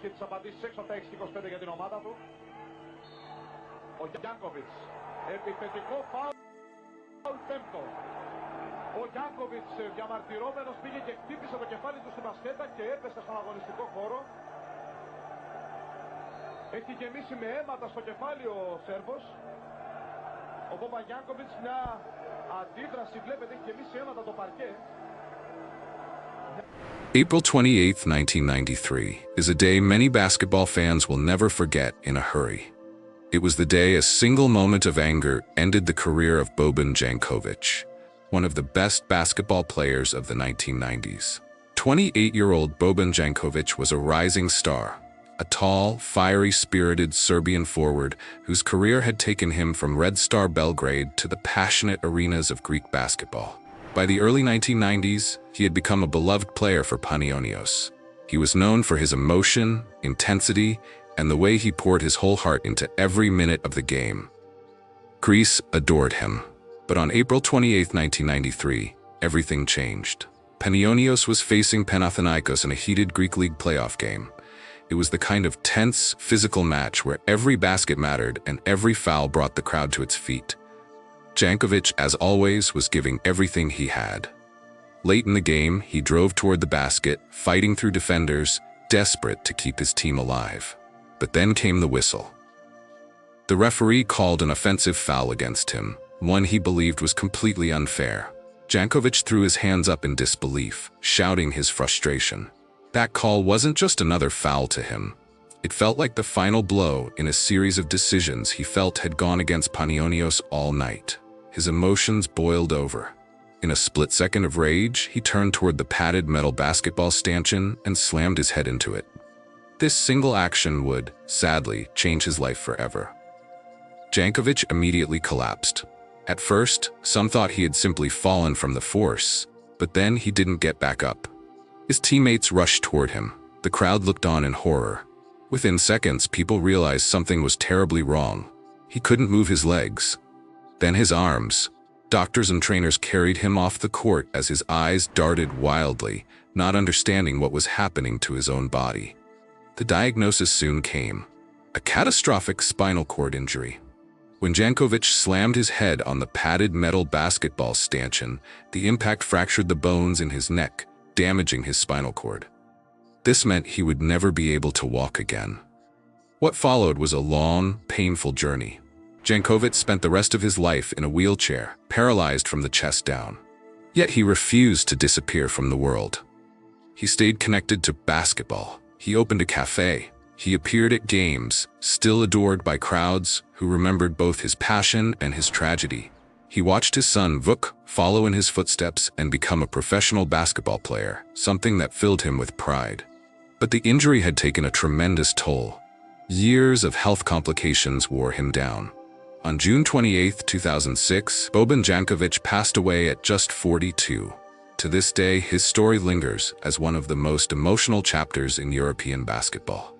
και τις απαντήσεις έξω από τα 6-25 για την ομάδα του. Ο Janković, επιθετικό φάουλ πέμπτο. Ο Janković διαμαρτυρόμενος πήγε και χτύπησε το κεφάλι του στην μπασκέτα και έπεσε στον αγωνιστικό χώρο. Έχει γεμίσει με αίματα στο κεφάλι ο Σέρβος. Ο Boban Janković, μια αντίδραση, βλέπετε, έχει γεμίσει αίματα το παρκέ. April 28, 1993, is a day many basketball fans will never forget in a hurry. It was the day a single moment of anger ended the career of Boban Jankovic, one of the best basketball players of the 1990s. 28-year-old Boban Jankovic was a rising star, a tall, fiery-spirited Serbian forward whose career had taken him from Red Star Belgrade to the passionate arenas of Greek basketball. By the early 1990s, he had become a beloved player for Panionios. He was known for his emotion, intensity, and the way he poured his whole heart into every minute of the game. Greece adored him. But on April 28, 1993, everything changed. Panionios was facing Panathinaikos in a heated Greek League playoff game. It was the kind of tense, physical match where every basket mattered and every foul brought the crowd to its feet. Jankovic, as always, was giving everything he had. Late in the game, he drove toward the basket, fighting through defenders, desperate to keep his team alive. But then came the whistle. The referee called an offensive foul against him, one he believed was completely unfair. Jankovic threw his hands up in disbelief, shouting his frustration. That call wasn't just another foul to him. It felt like the final blow in a series of decisions he felt had gone against Panionios all night. His emotions boiled over. In a split second of rage, he turned toward the padded metal basketball stanchion and slammed his head into it. This single action would, sadly, change his life forever. Jankovic immediately collapsed. At first, some thought he had simply fallen from the force, but then he didn't get back up. His teammates rushed toward him. The crowd looked on in horror. Within seconds, people realized something was terribly wrong. He couldn't move his legs. Then his arms. Doctors and trainers carried him off the court as his eyes darted wildly, not understanding what was happening to his own body. The diagnosis soon came: a catastrophic spinal cord injury. When Jankovic slammed his head on the padded metal basketball stanchion, the impact fractured the bones in his neck, damaging his spinal cord. This meant he would never be able to walk again. What followed was a long, painful journey. Jankovic spent the rest of his life in a wheelchair, paralyzed from the chest down. Yet he refused to disappear from the world. He stayed connected to basketball. He opened a cafe. He appeared at games, still adored by crowds who remembered both his passion and his tragedy. He watched his son Vuk follow in his footsteps and become a professional basketball player, something that filled him with pride. But the injury had taken a tremendous toll. Years of health complications wore him down. On June 28, 2006, Boban Jankovic passed away at just 42. To this day, his story lingers as one of the most emotional chapters in European basketball.